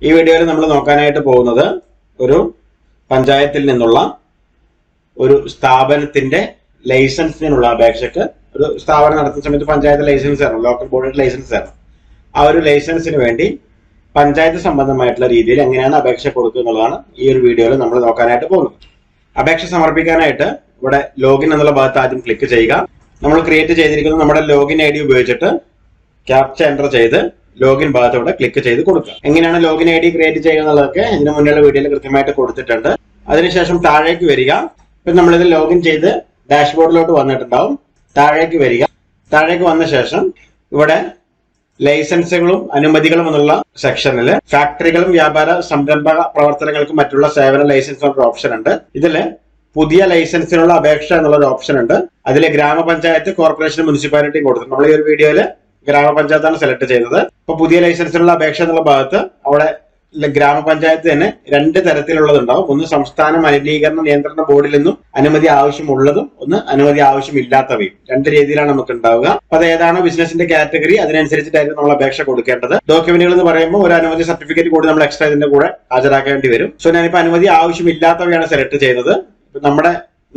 ഈ വീഡിയോയിൽ നമ്മൾ നോക്കാനായിട്ട് പോകുന്നത് ഒരു പഞ്ചായത്തിൽ നിന്നുള്ള ഒരു സ്ഥാപനത്തിന്റെ ലൈസൻസിനുള്ള അപേക്ഷക്ക് ഒരു സ്ഥാപനം നടത്തുന്ന സമയത്ത് പഞ്ചായത്ത് ലൈസൻസ് ആണ്, ലോക്കൽ ബോർഡിന്റെ ലൈസൻസ് ആണ്. ആ ഒരു ലൈസൻസിന് വേണ്ടി പഞ്ചായത്ത് സംബന്ധമായിട്ടുള്ള രീതിയിൽ എങ്ങനെയാണ് അപേക്ഷ കൊടുക്കുക എന്നുള്ളതാണ് ഈ ഒരു വീഡിയോയിൽ നമ്മൾ നോക്കാനായിട്ട് പോകുന്നത്. അപേക്ഷ സമർപ്പിക്കാനായിട്ട് ഇവിടെ ലോഗിൻ എന്നുള്ള ഭാഗത്ത് ആദ്യം ക്ലിക്ക് ചെയ്യുക. നമ്മൾ ക്രിയേറ്റ് ചെയ്തിരിക്കുന്ന നമ്മുടെ ലോഗിൻ ഐ ഡി ഉപയോഗിച്ചിട്ട് ക്യാപ്ച എൻ്റർ ചെയ്ത് ലോഗിൻ ഭാഗത്ത് ഇവിടെ ക്ലിക്ക് ചെയ്ത് കൊടുക്കുക. എങ്ങനെയാണ് ലോഗിൻ ഐ ഡി ക്രിയേറ്റ് ചെയ്യുക എന്നുള്ളതൊക്കെ ഇതിന് മുന്നിലുള്ള വീഡിയോയിൽ കൃത്യമായിട്ട് കൊടുത്തിട്ടുണ്ട്. അതിനുശേഷം താഴേക്ക് വരിക. ഇപ്പം നമ്മളിത് ലോഗിൻ ചെയ്ത് ഡാഷ്ബോർഡിലോട്ട് വന്നിട്ടുണ്ടാവും. താഴേക്ക് വരിക. താഴേക്ക് വന്ന ശേഷം ഇവിടെ ലൈസൻസുകളും അനുമതികളും എന്നുള്ള സെക്ഷനിൽ ഫാക്ടറികളും വ്യാപാര സംരംഭ പ്രവർത്തനങ്ങൾക്കും മറ്റുള്ള സേവന ലൈസൻസ് എന്നുള്ള ഓപ്ഷൻ ഉണ്ട്. ഇതില് പുതിയ ലൈസൻസിനുള്ള അപേക്ഷ എന്നുള്ള ഒരു ഓപ്ഷൻ ഉണ്ട്. അതിൽ ഗ്രാമപഞ്ചായത്ത്, കോർപ്പറേഷൻ, മുനിസിപ്പാലിറ്റി കൊടുത്തു. നമ്മൾ ഈ ഒരു വീഡിയോയില് ഗ്രാമപഞ്ചായത്താണ് സെലക്ട് ചെയ്തത്. അപ്പൊ പുതിയ ലൈസൻസിനുള്ള അപേക്ഷ എന്നുള്ള ഭാഗത്ത് അവിടെ ഗ്രാമപഞ്ചായത്ത് തന്നെ രണ്ട് തരത്തിലുള്ളതുണ്ടാവും. ഒന്ന് സംസ്ഥാന മലിനീകരണ നിയന്ത്രണ ബോർഡിൽ നിന്നും അനുമതി ആവശ്യമുള്ളതും ഒന്ന് അനുമതി ആവശ്യമില്ലാത്തവയും രണ്ട് രീതിയിലാണ് നമുക്ക് ഉണ്ടാവുക. അപ്പൊ അത് ഏതാണോ ബിസിനസിന്റെ കാറ്റഗറി അതിനനുസരിച്ചിട്ടായിരിക്കും നമ്മൾ അപേക്ഷ കൊടുക്കേണ്ടത്. ഡോക്യുമെന്റുകൾ എന്ന് പറയുമ്പോൾ ഒരു അനുമതി സർട്ടിഫിക്കറ്റ് കൂടി നമ്മൾ എക്സ്ട്രാ ഇതിന്റെ കൂടെ ഹാജരാക്കേണ്ടി വരും. സോ ഞാനിപ്പോ അനുമതി ആവശ്യമില്ലാത്തവയാണ് സെലക്ട് ചെയ്യുന്നത്.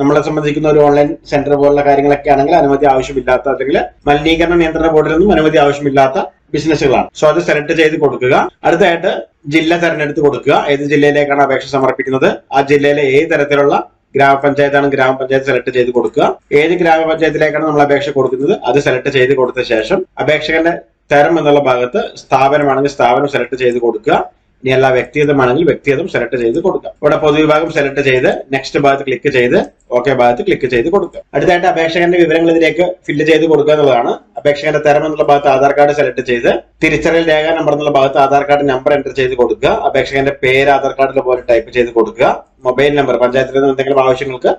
നമ്മളെ സംബന്ധിക്കുന്ന ഒരു ഓൺലൈൻ സെന്റർ പോലുള്ള കാര്യങ്ങളൊക്കെ ആണെങ്കിൽ അനുമതി ആവശ്യമില്ലാത്ത അല്ലെങ്കിൽ മലിനീകരണ നിയന്ത്രണ ബോർഡിൽ നിന്നും അനുമതി ആവശ്യമില്ലാത്ത ബിസിനസ്സുകളാണ്. സോ അത് സെലക്ട് ചെയ്ത് കൊടുക്കുക. അടുത്തായിട്ട് ജില്ല തെരഞ്ഞെടുത്ത് കൊടുക്കുക. ഏത് ജില്ലയിലേക്കാണ് അപേക്ഷ സമർപ്പിക്കുന്നത്, ആ ജില്ലയിലെ ഏത് തരത്തിലുള്ള ഗ്രാമപഞ്ചായത്താണ് ഗ്രാമപഞ്ചായത്ത് സെലക്ട് ചെയ്ത് കൊടുക്കുക. ഏത് ഗ്രാമപഞ്ചായത്തിലേക്കാണ് നമ്മൾ അപേക്ഷ കൊടുക്കുന്നത് അത് സെലക്ട് ചെയ്ത് കൊടുത്ത ശേഷം അപേക്ഷകന്റെ തരം എന്നുള്ള ഭാഗത്ത് സ്ഥാപനമാണെങ്കിൽ സ്ഥാപനം സെലക്ട് ചെയ്ത് കൊടുക്കുക. ഇനി എല്ലാ വ്യക്തിഗതമാണെങ്കിൽ വ്യക്തിഗതം സെലക്ട് ചെയ്ത് കൊടുക്കുക. ഇവിടെ പൊതുവിഭാഗം സെലക്ട് ചെയ്ത് നെക്സ്റ്റ് ഭാഗത്ത് ക്ലിക്ക് ചെയ്ത് ഓക്കെ ഭാഗത്ത് ക്ലിക്ക് ചെയ്ത് കൊടുക്കുക. അടുത്തായിട്ട് അപേക്ഷകന്റെ വിവരങ്ങൾ ഇതിലേക്ക് ഫില്ല് ചെയ്ത് കൊടുക്കുക എന്നുള്ളതാണ്. അപേക്ഷകന്റെ തരം എന്നുള്ള ഭാഗത്ത് ആധാർ കാർഡ് സെലക്ട് ചെയ്ത് തിരിച്ചറിയൽ രേഖ നമ്പർ എന്നുള്ള ഭാഗത്ത് ആധാർ കാർഡ് നമ്പർ എൻ്റർ ചെയ്ത് കൊടുക്കുക. അപേക്ഷകന്റെ പേര് ആധാർ കാർഡിൽ പോലെ ടൈപ്പ് ചെയ്ത് കൊടുക്കുക. മൊബൈൽ നമ്പർ പഞ്ചായത്തിൽ നിന്ന് എന്തെങ്കിലും ആവശ്യങ്ങൾക്ക്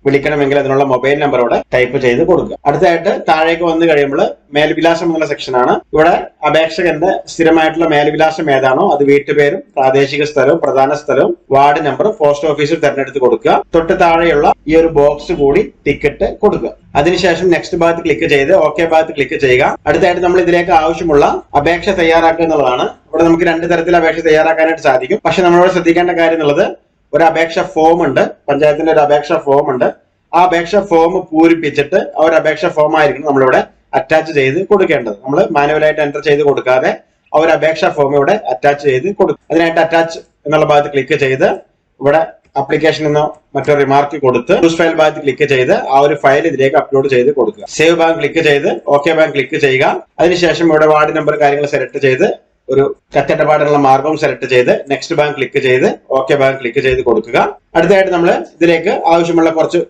വിളിക്കണമെങ്കിൽ അതിനുള്ള മൊബൈൽ നമ്പർ ഇവിടെ ടൈപ്പ് ചെയ്ത് കൊടുക്കുക. അടുത്തായിട്ട് താഴേക്ക് വന്നു കഴിയുമ്പോൾ മേൽവിലാസം എന്നുള്ള സെക്ഷനാണ്. ഇവിടെ അപേക്ഷകന്റെ സ്ഥിരമായിട്ടുള്ള മേൽവിലാസം ഏതാണോ അത് വീട്ടുപേരും പ്രാദേശിക സ്ഥലവും പ്രധാന സ്ഥലവും വാർഡ് നമ്പറും പോസ്റ്റ് ഓഫീസിൽ തെരഞ്ഞെടുത്ത് കൊടുക്കുക. തൊട്ട് താഴെയുള്ള ഈ ഒരു ബോക്സ് കൂടി ടിക്കറ്റ് കൊടുക്കുക. അതിനുശേഷം നെക്സ്റ്റ് ഭാഗത്ത് ക്ലിക്ക് ചെയ്ത് ഓക്കെ ഭാഗത്ത് ക്ലിക്ക് ചെയ്യുക. അടുത്തായിട്ട് നമ്മൾ ഇതിലേക്ക് ആവശ്യമുള്ള അപേക്ഷ തയ്യാറാക്കുക എന്നുള്ളതാണ്. ഇവിടെ നമുക്ക് രണ്ട് തരത്തിൽ അപേക്ഷ തയ്യാറാക്കാനായിട്ട് സാധിക്കും. പക്ഷെ നമ്മളിവിടെ ശ്രദ്ധിക്കേണ്ട കാര്യം എന്നുള്ളത് ഒരു അപേക്ഷ ഫോം ഉണ്ട്, പഞ്ചായത്തിന്റെ ഒരു അപേക്ഷ ഫോം ഉണ്ട്. ആ അപേക്ഷ ഫോം പൂരിപ്പിച്ചിട്ട് ആ ഒരു അപേക്ഷ ഫോം ആയിരിക്കും നമ്മളിവിടെ അറ്റാച്ച് ചെയ്ത് കൊടുക്കേണ്ടത്. നമ്മൾ മാനുവലായിട്ട് എൻ്റർ ചെയ്ത് കൊടുക്കാതെ ആ ഒരു അപേക്ഷ ഫോം ഇവിടെ അറ്റാച്ച് ചെയ്ത് കൊടുക്കും. അതിനായിട്ട് അറ്റാച്ച് എന്നുള്ള ഭാഗത്ത് ക്ലിക്ക് ചെയ്ത് ഇവിടെ ആപ്ലിക്കേഷൻ എന്ന മറ്റൊരു റിമാർക്ക് കൊടുത്ത് ചൂസ് ഫയൽ ഭാഗത്ത് ക്ലിക്ക് ചെയ്ത് ആ ഒരു ഫയൽ ഇതിലേക്ക് അപ്ലോഡ് ചെയ്ത് കൊടുക്കുക. സേവ് ഭാഗം ക്ലിക്ക് ചെയ്ത് ഓക്കെ ഭാഗം ക്ലിക്ക് ചെയ്യുക. അതിനുശേഷം ഇവിടെ വാർഡ് നമ്പർ കാര്യങ്ങൾ സെലക്ട് ചെയ്ത് ഒരു കത്തിടപാടുള്ള മാർഗം സെലക്ട് ചെയ്ത് നെക്സ്റ്റ് ബാങ്ക് ക്ലിക്ക് ചെയ്ത് ഓക്കെ ബാങ്ക് ക്ലിക്ക് ചെയ്ത് കൊടുക്കുക. അടുത്തായിട്ട് നമ്മൾ ഇതിലേക്ക് ആവശ്യമുള്ള കുറച്ച്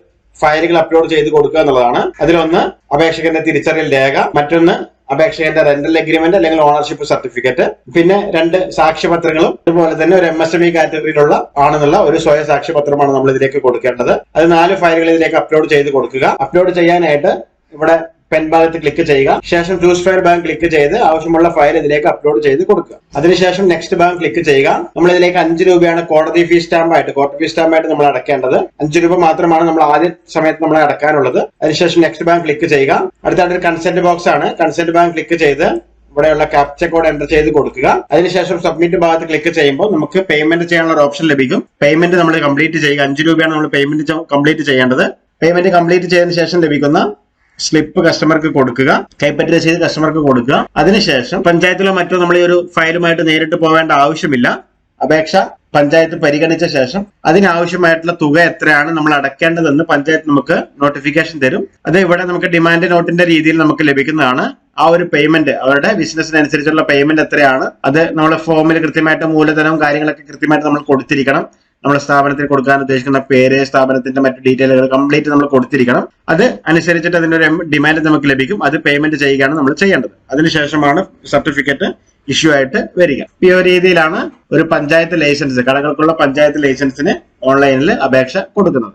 ഫയലുകൾ അപ്ലോഡ് ചെയ്ത് കൊടുക്കുക എന്നുള്ളതാണ്. അതിലൊന്ന് അപേക്ഷകന്റെ തിരിച്ചറിയൽ രേഖ, മറ്റൊന്ന് അപേക്ഷകന്റെ റെന്റൽ അഗ്രിമെന്റ് അല്ലെങ്കിൽ ഓണർഷിപ്പ് സർട്ടിഫിക്കറ്റ്, പിന്നെ രണ്ട് സാക്ഷ്യപത്രങ്ങളും അതുപോലെ തന്നെ ഒരു MSME കാറ്റഗറിയിലുള്ള ആണെന്നുള്ള ഒരു സ്വയം സാക്ഷ്യപത്രമാണ് നമ്മൾ ഇതിലേക്ക് കൊടുക്കേണ്ടത്. അത് 4 ഫയലുകൾ ഇതിലേക്ക് അപ്ലോഡ് ചെയ്ത് കൊടുക്കുക. അപ്ലോഡ് ചെയ്യാനായിട്ട് ഇവിടെ പെൻ ഭാഗത്ത് ക്ലിക്ക് ചെയ്യുക. ശേഷം ചൂസ് ഫയൽ ബാങ്ക് ക്ലിക്ക് ചെയ്ത് ആവശ്യമുള്ള ഫയൽ ഇതിലേക്ക് അപ്ലോഡ് ചെയ്ത് കൊടുക്കുക. അതിനുശേഷം നെക്സ്റ്റ് ബാങ്ക് ക്ലിക്ക് ചെയ്യുക. നമ്മൾ ഇതിലേക്ക് 5 രൂപയാണ് കോടതി ഫീസ് സ്റ്റാമ്പായിട്ട് നമ്മൾ അടയ്ക്കേണ്ടത്. 5 രൂപ മാത്രമാണ് നമ്മൾ ആദ്യ സമയത്ത് നമ്മൾ അടക്കാനുള്ളത്. അതിനുശേഷം നെക്സ്റ്റ് ബാങ്ക് ക്ലിക്ക് ചെയ്യുക. അടുത്തായിട്ട് ഒരു കൺസെന്റ് ബോക്സ് ആണ്. കൺസെന്റ് ബാങ്ക് ക്ലിക്ക് ചെയ്ത് ഇവിടെയുള്ള ക്യാപ്ച കോഡ് എൻ്റർ ചെയ്ത് കൊടുക്കുക. അതിനുശേഷം സബ്മിറ്റ് ഭാഗത്ത് ക്ലിക്ക് ചെയ്യുമ്പോൾ നമുക്ക് പേയ്മെന്റ് ചെയ്യാനുള്ള ഒരു ഓപ്ഷൻ ലഭിക്കും. പേയ്മെന്റ് നമ്മൾ കംപ്ലീറ്റ് ചെയ്യുക. 5 രൂപയാണ് നമ്മൾ പേയ്മെന്റ് കംപ്ലീറ്റ് ചെയ്യേണ്ടത്. പേയ്മെന്റ് കംപ്ലീറ്റ് ചെയ്തതിനു ശേഷം ലഭിക്കുന്ന സ്ലിപ്പ് കസ്റ്റമർക്ക് കൊടുക്കുക. കൈപ്പറ്റി രസീത് കസ്റ്റമർക്ക് കൊടുക്കുക. അതിനുശേഷം പഞ്ചായത്തിലോ മറ്റോ നമ്മൾ ഈ ഒരു ഫയലുമായിട്ട് നേരിട്ട് പോവേണ്ട ആവശ്യമില്ല. അപേക്ഷ പഞ്ചായത്ത് പരിഗണിച്ച ശേഷം അതിനാവശ്യമായിട്ടുള്ള തുക എത്രയാണ് നമ്മൾ അടയ്ക്കേണ്ടതെന്ന് പഞ്ചായത്ത് നമുക്ക് നോട്ടിഫിക്കേഷൻ തരും. അത് ഇവിടെ നമുക്ക് ഡിമാൻഡ് നോട്ടിന്റെ രീതിയിൽ നമുക്ക് ലഭിക്കുന്നതാണ്. ആ ഒരു പേയ്മെന്റ് അവരുടെ ബിസിനസിനനുസരിച്ചുള്ള പേയ്മെന്റ് എത്രയാണ് അത് നമ്മൾ ഫോമിൽ കൃത്യമായിട്ട് മൂലധനവും കാര്യങ്ങളൊക്കെ കൃത്യമായിട്ട് നമ്മൾ കൊടുത്തിരിക്കണം. നമ്മുടെ സ്ഥാപനത്തിന് കൊടുക്കാൻ ഉദ്ദേശിക്കുന്ന പേര്, സ്ഥാപനത്തിന്റെ മറ്റു ഡീറ്റെയിലുകൾ കംപ്ലീറ്റ് നമ്മൾ കൊടുത്തിരിക്കണം. അത് അനുസരിച്ചിട്ട് അതിന്റെ ഒരു ഡിമാൻഡ് നമുക്ക് ലഭിക്കും. അത് പേയ്മെന്റ് ചെയ്യുകയാണ് നമ്മൾ ചെയ്യേണ്ടത്. അതിനുശേഷമാണ് സർട്ടിഫിക്കറ്റ് ഇഷ്യൂ ആയിട്ട് വരിക. ഈ ഒരു രീതിയിലാണ് ഒരു പഞ്ചായത്ത് ലൈസൻസ്, കടകൾക്കുള്ള പഞ്ചായത്ത് ലൈസൻസിന് ഓൺലൈനിൽ അപേക്ഷ കൊടുക്കുന്നത്.